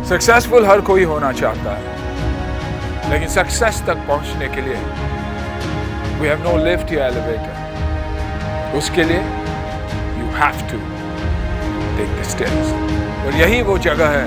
Successful हर कोई होना चाहता है, लेकिन सक्सेस तक पहुंचने के लिए वी हैव नो लिफ्ट या एलिवेटर। उसके लिए you have to take the steps. और यही वो जगह है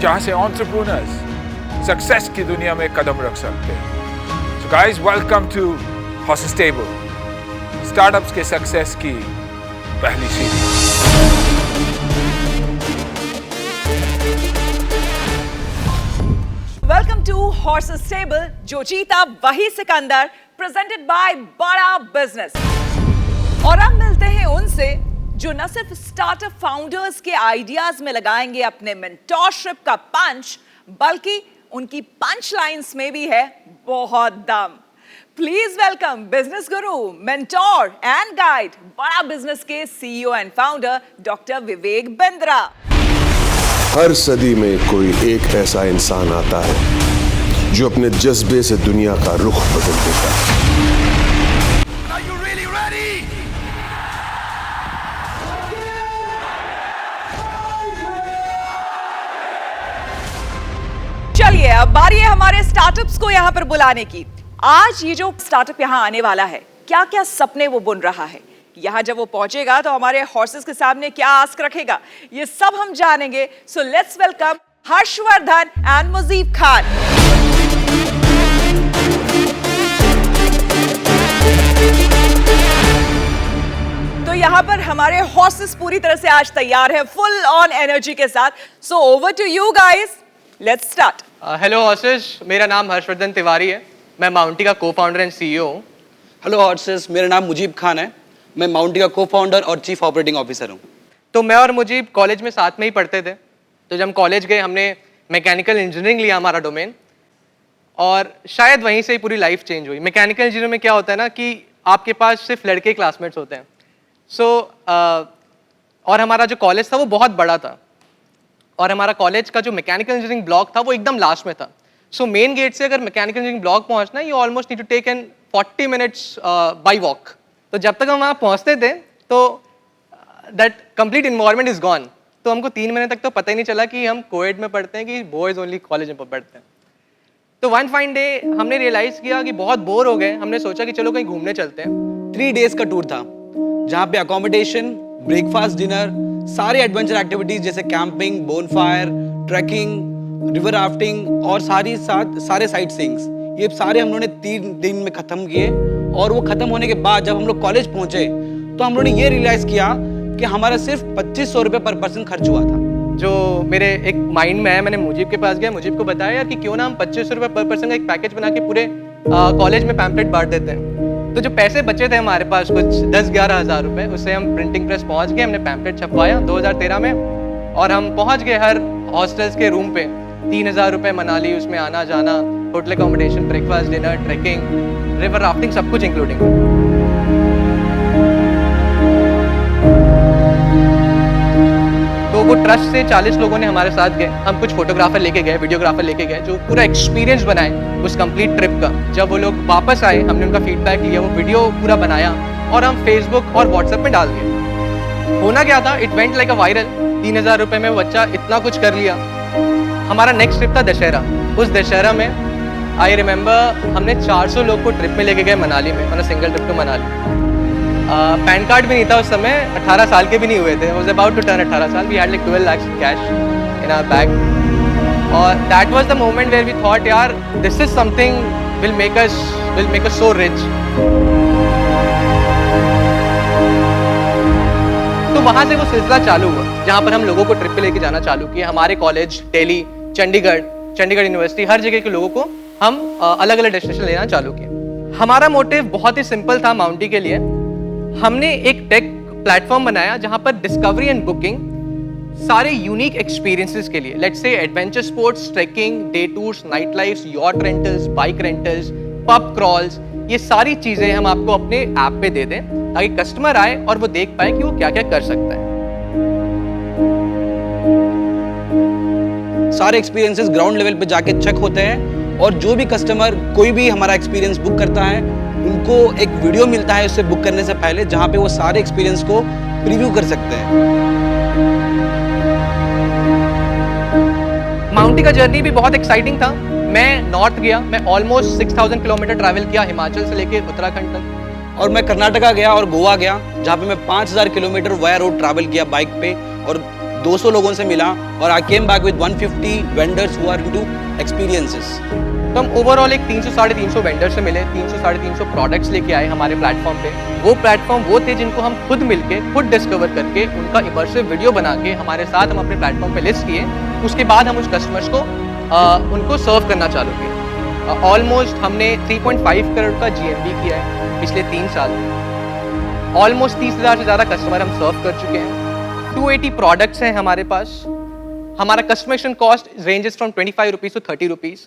जहां से एंटरप्रेन्योर्स सक्सेस की दुनिया में कदम रख सकते हैं। So guys, welcome to Hostable, startups के सक्सेस की पहली सीढ़ी। वेलकम टू हॉर्सेस स्टेबल, जो जीता वही सिकंदर, प्रेजेंटेड बाय बड़ा बिजनेस। और अब मिलते हैं उनसे जो न सिर्फ स्टार्टअप फाउंडर्स के आइडियाज में लगाएंगे अपने मेंटोरशिप का पंच, बल्कि उनकी पंच लाइंस में भी है बहुत दम। Please welcome business Guru, mentor and guide, बड़ा बिजनेस के CEO and founder doctor Vivek Bindra. हर सदी में कोई एक ऐसा इंसान आता है जो अपने जज्बे से दुनिया का रुख बदल देता है। Are you really ready? चलिए अब बारी है हमारे स्टार्टअप्स को यहाँ पर बुलाने की। आज ये जो स्टार्टअप यहाँ आने वाला है, क्या क्या सपने वो बुन रहा है, यहाँ जब वो पहुंचेगा तो हमारे हॉर्सेस के सामने क्या आस्क रखेगा, ये सब हम जानेंगे। So let's welcome Harshvardhan and Mujeeb Khan. तो यहाँ पर हमारे हॉर्सेस पूरी तरह से आज तैयार है, फुल ऑन एनर्जी के साथ। So over to you guys, let's start. Hello horses, मेरा नाम हर्षवर्धन तिवारी है। मैं माउंटी का को फाउंडर एंड सीईओ हूँ। हेलो हॉर्सेस, मेरा नाम मुजीब खान है। मैं माउंटी का को फाउंडर और चीफ ऑपरेटिंग ऑफिसर हूँ। तो मैं और मुजीब कॉलेज में साथ में ही पढ़ते थे। तो जब हम कॉलेज गए, हमने मैकेनिकल इंजीनियरिंग लिया हमारा डोमेन, और शायद वहीं से ही पूरी लाइफ चेंज हुई। मैकेनिकल इंजीनियरिंग में क्या होता है ना कि आपके पास सिर्फ लड़के क्लासमेट्स होते हैं। और हमारा जो कॉलेज था वो बहुत बड़ा था, और हमारा कॉलेज का जो मैकेनिकल इंजीनियरिंग ब्लॉक था वो एकदम लास्ट में था। सो मेन गेट से अगर मैकेनिकल इंजीनियरिंग ब्लॉक पहुंचना है, you almost need to take an 40 minutes by walk. तो जब तक हम वहाँ पहुँचते थे तो that complete environment is gone. तो हमको 3 महीने तक तो पता ही नहीं चला कि हम कोएड में पढ़ते हैं कि बॉयज़ ओनली कॉलेज में पढ़ते हैं। तो वन फाइन डे हमने रियलाइज़ किया कि बहुत बोर हो गए। हमने सोचा कि चलो कहीं घूमने चलते हैं। 3 डेज का टूर था, जहाँ पे अकोमोडेशन, ब्रेकफास्ट, डिनर, सारे एडवेंचर एक्टिविटीज जैसे camping, bonfire, trekking, river rafting और सारे साइट सीइंग्स, ये सारे हम लोगों ने 3 दिन में खत्म किए। और वो खत्म होने के बाद जब हम लोग कॉलेज पहुंचे तो हम लोगों ने ये रियलाइज किया कि हमारा सिर्फ 2500 रुपये पर पर्सन खर्च हुआ था। जो मेरे एक माइंड में है, मैंने मुजीब के पास गया, मुजीब को बताया यार कि क्यों ना हम 2500 रुपये पर पर्सन का एक पैकेज बना के पूरे कॉलेज में पैम्पलेट बांट देते हैं। तो जो पैसे बचे थे हमारे पास कुछ 10-11 हज़ार रुपये, उससे हम प्रिंटिंग प्रेस पहुंच गए, हमने पैम्पलेट छपवाया 2013 में, और हम पहुंच गए हर हॉस्टल्स के रूम पे। 3000 रुपये मनाली, उसमें आना जाना, hotel accommodation, breakfast, dinner, trekking, river rafting, सब कुछ इंक्लूडिंग। तो वो ट्रस्ट से 40 लोगों ने हमारे साथ गए। हम कुछ फोटोग्राफर लेके गए, वीडियोग्राफर लेके गए, जो पूरा एक्सपीरियंस बनाए उस कंप्लीट ट्रिप का। जब वो लोग वापस आए, हमने उनका फीडबैक लिया, वो वीडियो पूरा बनाया और हम फेसबुक और व्हाट्सएप में डाल दिए। होना क्या था, it went like a viral. 3000 रुपये में बच्चा इतना कुछ कर लिया। हमारा नेक्स्ट ट्रिप था दशहरा। उस दशहरा में आई रिमेंबर हमने 400 लोग को ट्रिप में लेके गए मनाली में, on a single trip to Manali. Pan card भी नहीं था उस समय, 18 साल के भी नहीं हुए थे। वाज अबाउट टू टर्न 18 साल। We had like 12 lakhs cash in our bag, और that was the moment where we thought यार this is something will make us so rich. तो वहाँ से वो सिलसिला चालू हुआ, जहाँ पर हम लोगों को ट्रिप पे लेके जाना चालू किया। हमारे कॉलेज, दिल्ली, चंडीगढ़ यूनिवर्सिटी, हर जगह के लोगों को हम अलग अलग डेस्टिनेशन लेना चालू किया। हमारा मोटिव बहुत ही सिंपल था माउंटी के लिए। हमने एक टेक प्लेटफॉर्म बनाया जहाँ पर डिस्कवरी एंड बुकिंग, सारे यूनिक एक्सपीरियंसेस के लिए, लेट्स से adventure sports, trekking, day tours, night lifes, yacht rentals, bike rentals, pub crawls, ये सारी चीज़ें हम आपको अपने ऐप पे दे दें ताकि कस्टमर आए और वो देख पाए कि वो क्या क्या कर सकता है। सारे एक्सपीरियंसेस ग्राउंड लेवल पे जाके चेक होते हैं, और जो भी कस्टमर कोई भी हमारा एक्सपीरियंस बुक करता है, उनको एक वीडियो मिलता है उससे बुक करने से पहले, जहाँ पे वो सारे एक्सपीरियंस को प्रीव्यू कर सकते हैं। माउंटी का जर्नी भी बहुत एक्साइटिंग था। मैं नॉर्थ गया, मैं ऑलमोस्ट 6000 किलोमीटर ट्रैवल किया हिमाचल से लेके उत्तराखंड तक। और मैं कर्नाटका गया और गोवा गया, जहाँ पे मैं 5000 किलोमीटर वाया रोड ट्रैवल किया बाइक पे और 200 लोगों से मिला और I came back with 150 vendors who are into experiences. तो हम ओवरऑल एक 300-350 वेंडर से मिले, 300-350 प्रोडक्ट्स लेके आए हमारे प्लेटफॉर्म पे। वो प्लेटफॉर्म वो थे जिनको हम खुद मिलके, खुद डिस्कवर करके, उनका इमर्सिव वीडियो बना के हमारे साथ हम अपने प्लेटफॉर्म पे लिस्ट किए। उसके बाद हम उस कस्टमर्स को उनको सर्व करना चालू किया। ऑलमोस्ट हमने 3.5 करोड़ का GMV किया है पिछले 3 साल में। ऑलमोस्ट 30,000 से ज़्यादा कस्टमर हम सर्व कर चुके हैं। 280 प्रोडक्ट्स हैं हमारे पास। हमारा customer cost ranges from 25 rupees to 30 rupees.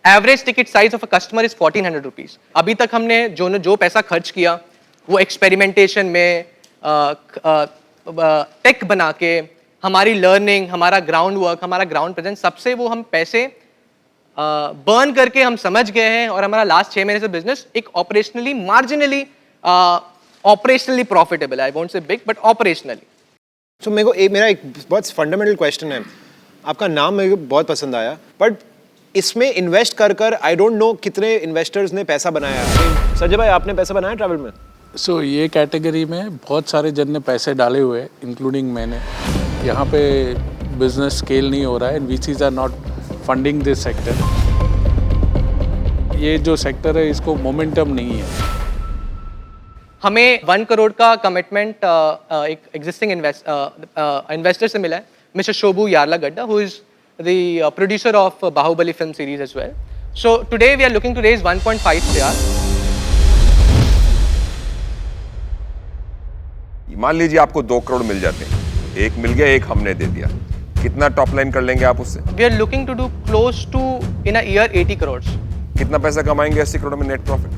Average ticket size of a customer is 1400 rupees. अभी तक हमने जो पैसा खर्च किया वो एक्सपेरिमेंटेशन में, टेक बना के, हमारी लर्निंग, हमारा ग्राउंड वर्क, हमारा ग्राउंड प्रेजेंस, सबसे वो हम पैसे बर्न करके हम समझ गए हैं। और हमारा लास्ट 6 महीने से बिजनेस एक ऑपरेशनली मार्जिनली ऑपरेशनली प्रॉफिटेबल है। I won't say big but operationally. So मेरा एक बहुत फंडामेंटल क्वेश्चन है। आपका नाम मेरे को बहुत पसंद आया, बट इसमें इन्वेस्ट कर आई डोंट नो कितने इन्वेस्टर्स ने पैसा बनाया। संजय भाई, आपने पैसा बनाया ट्रैवल में? सो ये कैटेगरी में बहुत सारे जन ने पैसे डाले हुए, इंक्लूडिंग मैंने। यहाँ पे बिजनेस स्केल नहीं हो रहा है and VCs are not funding this sector. ये जो सेक्टर है इसको मोमेंटम नहीं है। हमें 1 करोड़ का कमिटमेंट एक एग्जिस्टिंग इन्वेस्टर से मिला है, mister Shobu Yarlagadda, who is the producer of Baahubali film series as well. So today we are looking to raise 1.5 CR। मान लीजिए आपको 2 करोड़ मिल जाते हैं, एक मिल गया, एक हमने दे दिया, कितना टॉप लाइन कर लेंगे आप उससे? We are looking to do close to in a year 80 crore. कितना पैसा कमाएंगे 80 करोड़ में net profit?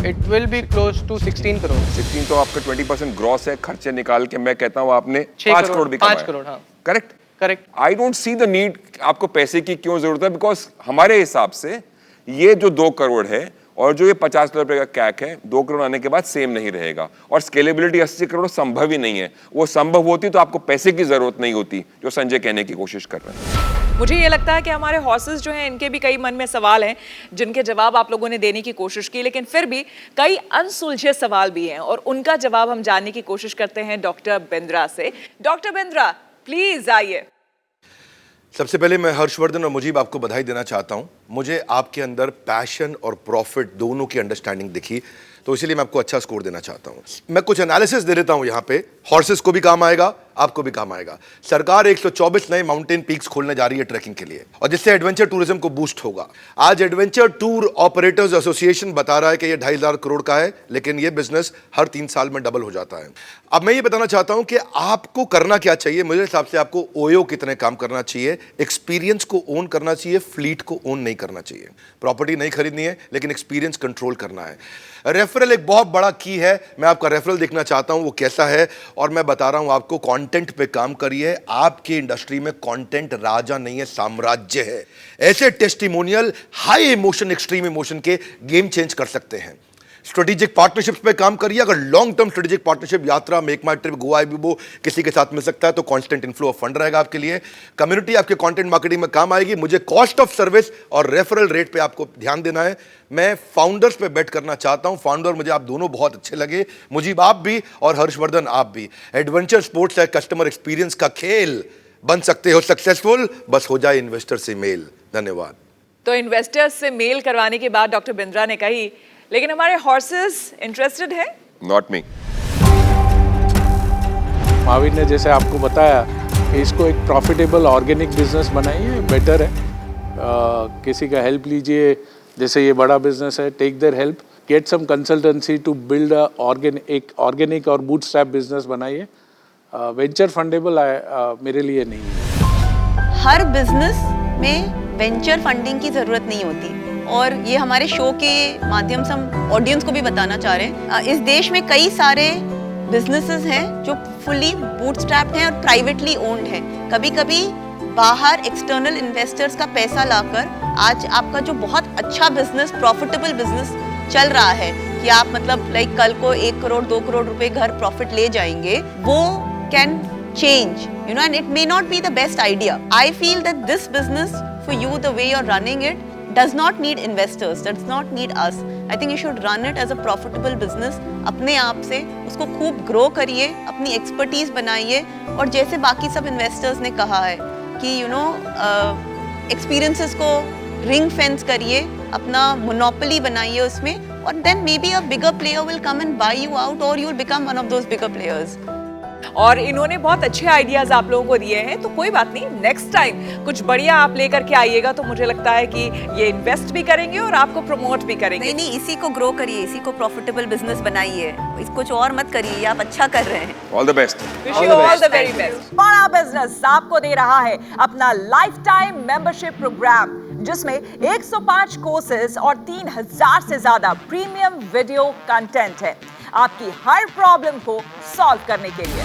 It will be close to 16 crore. 16 तो आपका 20% ग्रॉस है। खर्चे निकाल के मैं कहता हूँ आपने 5 करोड़ भी कमाया। 5 करोड़, हाँ। Correct correct. I don't see the need, आपको पैसे की क्यों जरूरत है? बिकॉज हमारे हिसाब से ये जो 2 करोड़ है और जो ये 50 लाख रुपए का कैक है, 2 करोड़ आने के बाद सेम नहीं रहेगा। और स्केलेबिलिटी 80 करोड़ संभव ही नहीं है। वो संभव होती तो आपको पैसे की जरूरत नहीं होती, जो संजय कहने की कोशिश कर रहे हैं। मुझे ये लगता है कि हमारे हॉर्सेस जो हैं, इनके भी कई मन में सवाल हैं जिनके जवाब आप लोगों ने देने की कोशिश की, लेकिन फिर भी कई अनसुलझे सवाल भी हैं और उनका जवाब हम जानने की कोशिश करते हैं डॉक्टर बिंद्रा से। डॉक्टर बिंद्रा, प्लीज आइए। सबसे पहले मैं हर्षवर्धन और मुजीब आपको बधाई देना चाहता हूं। मुझे आपके अंदर पैशन और प्रॉफिट दोनों की अंडरस्टैंडिंग दिखी, तो इसीलिए मैं आपको अच्छा स्कोर देना चाहता हूं। मैं कुछ एनालिसिस दे देता हूं यहाँ पे, हॉर्सेस को भी काम आएगा, आपको भी काम आएगा। सरकार 124 नए माउंटेन पीक्स खोलने जा रही है ट्रैकिंग के लिए, और जिससे एडवेंचर टूरिज्म को बूस्ट होगा। आज एडवेंचर टूर ऑपरेटर्स एसोसिएशन बता रहा है कि ये 2,500 करोड़ का है, लेकिन ये बिजनेस हर 3 साल में डबल हो जाता है। अब मैं ये बताना चाहता हूं कि आपको करना क्या चाहिए। मुझे हिसाब से आपको ओयो की तरह काम करना चाहिए, एक्सपीरियंस को ओन करना चाहिए, फ्लीट को ओन नहीं करना चाहिए। प्रॉपर्टी नहीं खरीदनी है, लेकिन एक्सपीरियंस कंट्रोल करना है। रेफरल एक बहुत बड़ा की है। मैं आपका रेफरल देखना चाहता हूं वो कैसा है, और मैं बता रहा हूं आपको, कंटेंट पे काम करिए। आपकी इंडस्ट्री में कंटेंट राजा नहीं है, साम्राज्य है। ऐसे testimonial high emotion, extreme emotion के गेम चेंज कर सकते हैं। स्ट्रेटेजिक पार्टनरशिप्स पे काम करिए। अगर लॉन्ग टर्म स्ट्रेटेजिक पार्टनरशिप, यात्रा, मेक माई ट्रिप, गोवा वो किसी के साथ मिल सकता है, तो कांस्टेंट इनफ्लो ऑफ फंड रहेगा आपके लिए। कम्युनिटी आपके कंटेंट मार्केटिंग में काम आएगी। मुझे कॉस्ट ऑफ सर्विस और रेफरल रेट पे आपको ध्यान देना है। मैं फाउंडर्स पे बेट करना चाहता हूं। फाउंडर मुझे आप दोनों बहुत अच्छे लगे, मुझे आप भी और हर्षवर्धन आप भी। एडवेंचर स्पोर्ट्स है, कस्टमर एक्सपीरियंस का खेल। बन सकते हो सक्सेसफुल, बस हो जाए इन्वेस्टर से मेल। धन्यवाद। तो इन्वेस्टर्स से मेल करवाने के बाद डॉक्टर बिंद्रा ने कही, लेकिन हमारे हॉर्सेस इंटरेस्टेड है? Not me. महावीर ने जैसे आपको बताया कि इसको एक प्रॉफिटेबल ऑर्गेनिक बिजनेस बनाइए, बेटर है। किसी का हेल्प लीजिए, जैसे ये बड़ा बिजनेस है, take their help, get some consultancy to build एक ऑर्गेनिक और बूटस्ट्रैप बिजनेस बनाइए। वेंचर फंडेबल मेरे लिए नहीं है। हर बिजनेस में वेंचर फंडिंग की ज़रूरत नहीं होती, और ये हमारे शो के माध्यम से हम ऑडियंस को भी बताना चाह रहे हैं। इस देश में कई सारे बिजनेसेस हैं जो फुली बूटस्ट्रैप्ड हैं और प्राइवेटली ओन्ड हैं। कभी कभी बाहर एक्सटर्नल इन्वेस्टर्स का पैसा लाकर आज आपका जो बहुत अच्छा बिजनेस, प्रॉफिटेबल बिजनेस चल रहा है, कि आप मतलब लाइक कल को 1 करोड़ 2 करोड़ रुपए घर प्रॉफिट ले जाएंगे, वो can change, you know, and it may not be the best idea. I feel that this business, for you, the way you're running it, does not need investors, does not need us. I think you should run it as a profitable business. अपने आप से उसको खूब grow करिए, अपनी expertise बनाइए, और जैसे बाकी सब इन्वेस्टर्स ने कहा है कि यू नो एक्सपीरियंसेस को रिंग फेंस करिए, अपना मोनोपोली बनाइए उसमें, और then may be a bigger player will come and buy you out, और you will become one of those bigger players. और इन्होंने बहुत अच्छे आइडियाज आप लोगों को दिए हैं, तो कोई बात नहीं, नेक्स्ट टाइम कुछ बढ़िया आप लेकर के आइएगा तो मुझे लगता है कि ये इन्वेस्ट भी करेंगे और आपको प्रमोट भी करेंगे. नहीं, इसी को ग्रो करिए, इसी को प्रॉफिटेबल बिजनेस बनाइए, कुछ और मत करिए, ये आप अच्छा कर रहे हैं. All the best. Wish you all the very best. बड़ा बिजनेस आपको दे रहा है अपना लाइफ टाइम मेंबरशिप प्रोग्राम, जिसमें 105 कोर्सेज और 3000 से ज्यादा प्रीमियम वीडियो कंटेंट है आपकी हर प्रॉब्लम को सॉल्व करने के लिए.